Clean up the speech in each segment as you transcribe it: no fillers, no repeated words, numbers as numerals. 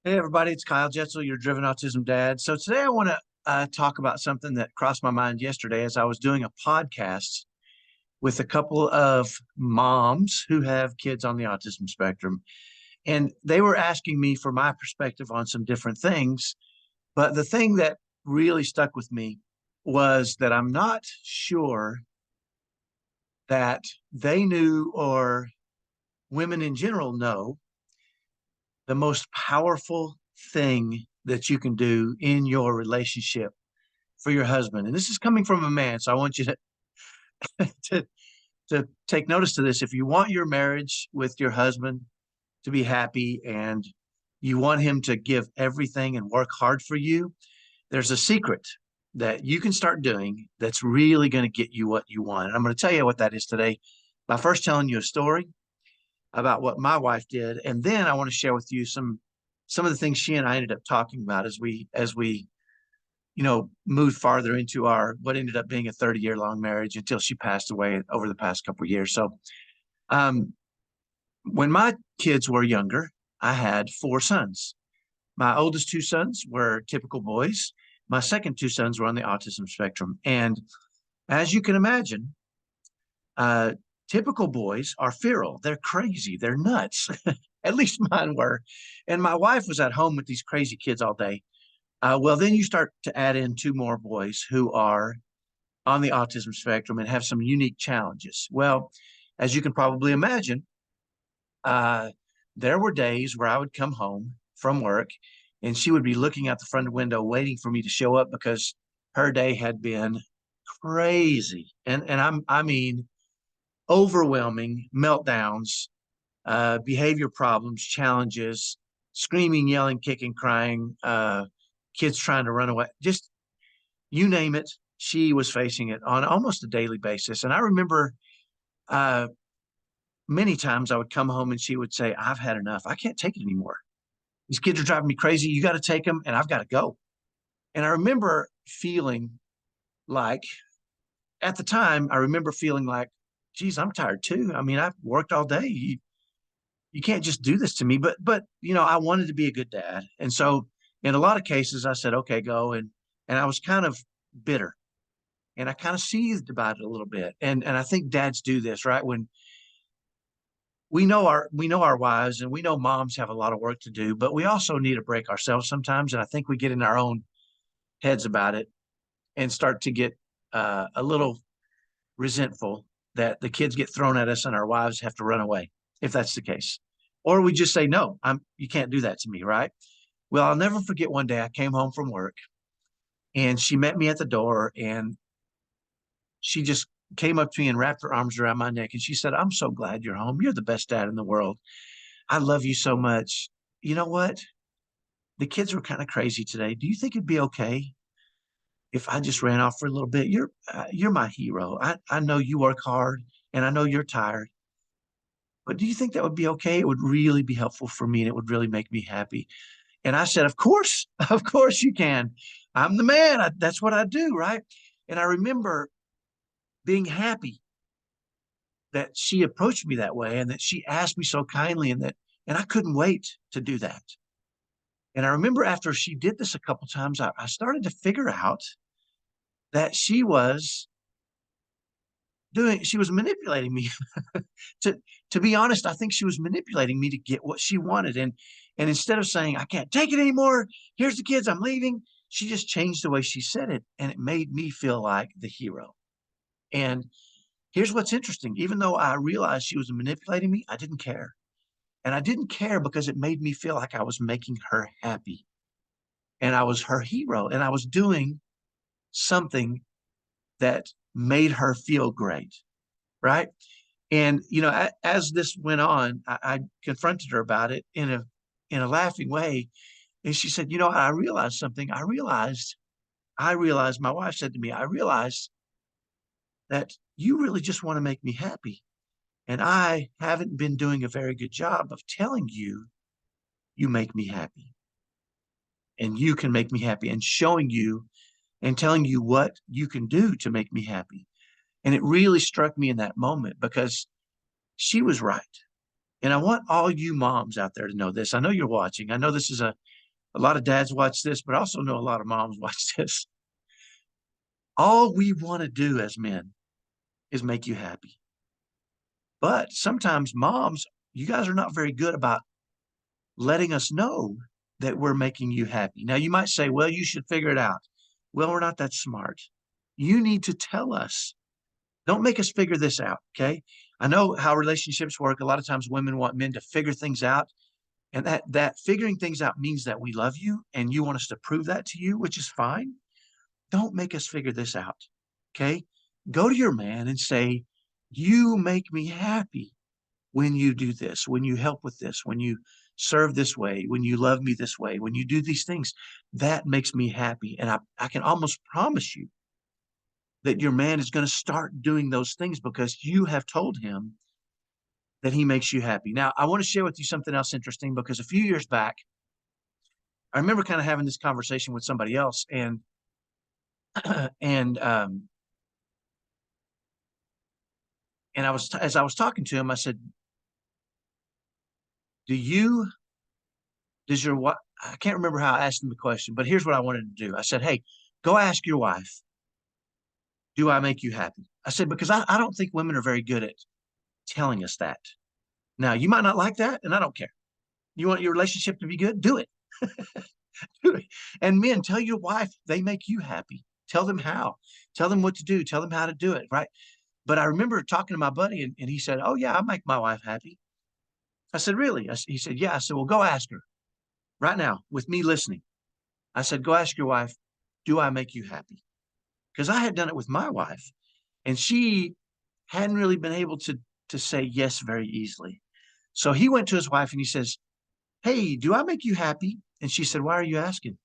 Hey everybody, it's Kyle Jetzel, your Driven Autism dad. So today I want to talk about something that crossed my mind yesterday as I was doing a podcast with a couple of moms who have kids on the autism spectrum. And they were asking me for my perspective on some different things. But the thing that really stuck with me was that I'm not sure that they knew or women in general know the most powerful thing that you can do in your relationship for your husband. And this is coming from a man, so I want you to to, to take notice to this. If you want your marriage with your husband to be happy and you want him to give everything and work hard for you, there's a secret that you can start doing that's really going to get you what you want. And I'm going to tell you what that is today by first telling you a story about what my wife did, and then I want to share with you some of the things she and I ended up talking about as we moved farther into our what ended up being a 30-year long marriage until she passed away over the past couple of years. So, um, when my kids were younger, I had four sons. My oldest two sons were typical boys. My second two sons were on the autism spectrum, and as you can imagine, uh, typical boys are feral. They're crazy. They're nuts. At least mine were. And my wife was at home with these crazy kids all day. Well, then you start to add in two more boys who are on the autism spectrum and have some unique challenges. Well, as you can probably imagine, uh, there were days where I would come home from work and she would be looking out the front window waiting for me to show up because her day had been crazy. I mean overwhelming meltdowns, behavior problems, challenges, screaming, yelling, kicking, crying, kids trying to run away, just you name it, she was facing it on almost a daily basis. And I remember uh, many times I would come home and she would say, I've had enough. I can't take it anymore. These kids are driving me crazy. You got to take them and I've got to go. And I remember feeling like, at the time, I remember feeling like, geez, I'm tired too. I mean, I've worked all day. You can't just do this to me. But I wanted to be a good dad. And so in a lot of cases, I said, okay, go. And I was kind of bitter and I kind of seethed about it a little bit. And I think dads do this, right? When we know our wives and we know moms have a lot of work to do, but we also need a break ourselves sometimes. And I think we get in our own heads about it and start to get a little resentful that the kids get thrown at us and our wives have to run away, if that's the case. Or we just say, no, you can't do that to me, right? Well, I'll never forget one day I came home from work and she met me at the door and she just came up to me and wrapped her arms around my neck and she said, I'm so glad you're home. You're the best dad in the world. I love you so much. You know what? The kids were kind of crazy today. Do you think it'd be okay if I just ran off for a little bit? You're my hero. I know you work hard and I know you're tired, but do you think that would be okay? It would really be helpful for me and it would really make me happy. And I said, of course, of course you can. I'm the man. That's what I do, right? And I remember being happy that she approached me that way and that she asked me so kindly and I couldn't wait to do that. And I remember after she did this a couple times, I started to figure out that she was manipulating me. to to be honest, I think she was manipulating me to get what she wanted. And instead of saying, I can't take it anymore, here's the kids, I'm leaving, she just changed the way she said it. And it made me feel like the hero. And here's what's interesting. Even though I realized she was manipulating me, I didn't care. And I didn't care because it made me feel like I was making her happy and I was her hero and I was doing something that made her feel great. Right. And, as this went on, I confronted her about it in a laughing way. And she said, I realized something. I realized, my wife said to me, I realized that you really just want to make me happy. And I haven't been doing a very good job of telling you, you make me happy and you can make me happy and showing you and telling you what you can do to make me happy. And it really struck me in that moment because she was right. And I want all you moms out there to know this. I know you're watching. I know this is a lot of dads watch this, but I also know a lot of moms watch this. All we want to do as men is make you happy. But sometimes moms, you guys are not very good about letting us know that we're making you happy. Now, you might say, well, you should figure it out. Well, we're not that smart. You need to tell us. Don't make us figure this out, okay? I know how relationships work. A lot of times women want men to figure things out, and that figuring things out means that we love you and you want us to prove that to you, which is fine. Don't make us figure this out, okay? Go to your man and say, you make me happy when you do this, when you help with this, when you serve this way, when you love me this way, when you do these things, that makes me happy. And I can almost promise you that your man is going to start doing those things because you have told him that he makes you happy. Now, I want to share with you something else interesting because a few years back, I remember kind of having this conversation with somebody else, and and as I was talking to him, I said, "Do you does your what?" I can't remember how I asked him the question, but here's what I wanted to do. I said, "Hey, go ask your wife, do I make you happy?" I said because I don't think women are very good at telling us that. Now, you might not like that, and I don't care. You want your relationship to be good? Do it. Do it. And men, tell your wife they make you happy. Tell them how. Tell them what to do. Tell them how to do it, right? But I remember talking to my buddy, and he said, "Oh, yeah, I make my wife happy." I said, "Really?" He said, "Yeah." I said, "Well, go ask her right now with me listening." I said, "Go ask your wife, do I make you happy?" Because I had done it with my wife, and she hadn't really been able to say yes very easily. So he went to his wife and he says, "Hey, do I make you happy?" And she said, "Why are you asking?"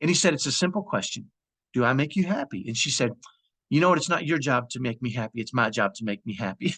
And he said, "It's a simple question. Do I make you happy?" And she said, "You know what? It's not your job to make me happy. It's my job to make me happy."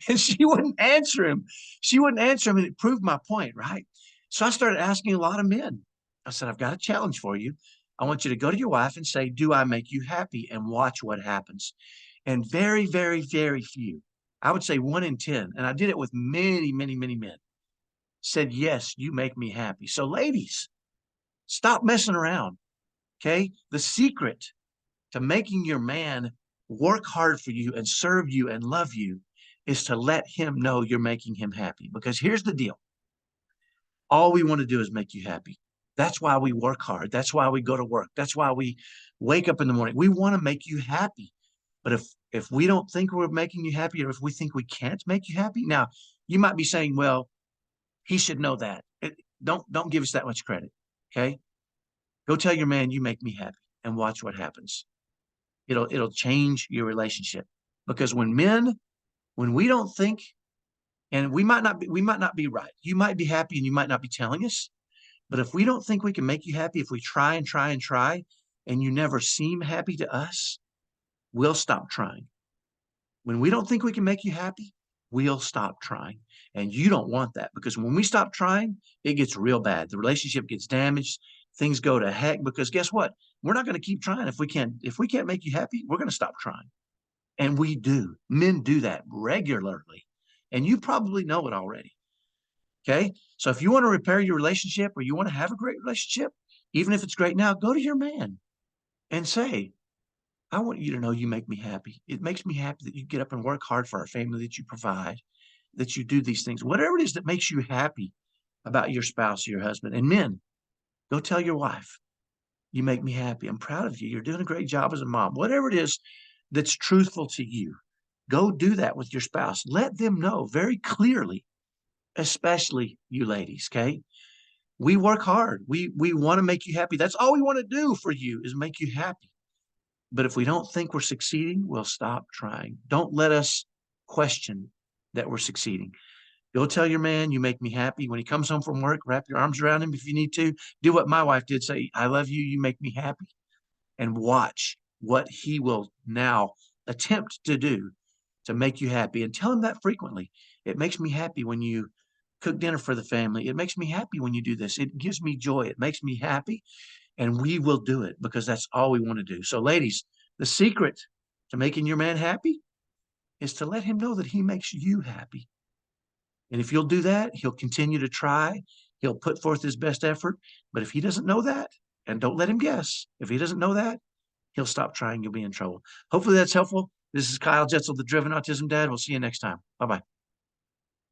And she wouldn't answer him. She wouldn't answer him. And it proved my point, right? So I started asking a lot of men. I said, "I've got a challenge for you. I want you to go to your wife and say, 'Do I make you happy?' And watch what happens." And very, very, very few, I would say 1 in 10, and I did it with many, many, many men, said, "Yes, you make me happy." So, ladies, stop messing around. Okay. The secret to making your man work hard for you and serve you and love you is to let him know you're making him happy. Because here's the deal, all we want to do is make you happy. That's why we work hard. That's why we go to work. That's why we wake up in the morning. We want to make you happy. But if we don't think we're making you happy, or if we think we can't make you happy, now you might be saying, well, he should know that. Don't give us that much credit. Okay. Go tell your man you make me happy and watch what happens. It'll change your relationship. Because when we don't think, and we might not be right. You might be happy and you might not be telling us. But if we don't think we can make you happy, if we try and try and try, and you never seem happy to us, we'll stop trying. When we don't think we can make you happy, we'll stop trying. And you don't want that, because when we stop trying, it gets real bad. The relationship gets damaged. Things go to heck, because guess what? We're not going to keep trying. If we can't make you happy, we're going to stop trying. And we do. Men do that regularly. And you probably know it already. Okay. So if you want to repair your relationship, or you want to have a great relationship, even if it's great now, go to your man and say, "I want you to know you make me happy. It makes me happy that you get up and work hard for our family, that you provide, that you do these things." Whatever it is that makes you happy about your spouse or your husband. And men, go tell your wife, "You make me happy. I'm proud of you. You're doing a great job as a mom." Whatever it is that's truthful to you, go do that with your spouse. Let them know very clearly, especially you ladies, okay? We work hard. We want to make you happy. That's all we want to do for you, is make you happy. But if we don't think we're succeeding, we'll stop trying. Don't let us question that we're succeeding. Go tell your man you make me happy. When he comes home from work, wrap your arms around him if you need to. Do what my wife did, say, "I love you, you make me happy." And watch what he will now attempt to do to make you happy. And tell him that frequently. "It makes me happy when you cook dinner for the family. It makes me happy when you do this. It gives me joy. It makes me happy." And we will do it, because that's all we want to do. So, ladies, the secret to making your man happy is to let him know that he makes you happy. And if you'll do that, he'll continue to try. He'll put forth his best effort. But if he doesn't know that, and don't let him guess, if he doesn't know that, he'll stop trying. You'll be in trouble. Hopefully that's helpful. This is Kyle Jetzel, the Driven Autism Dad. We'll see you next time. Bye-bye.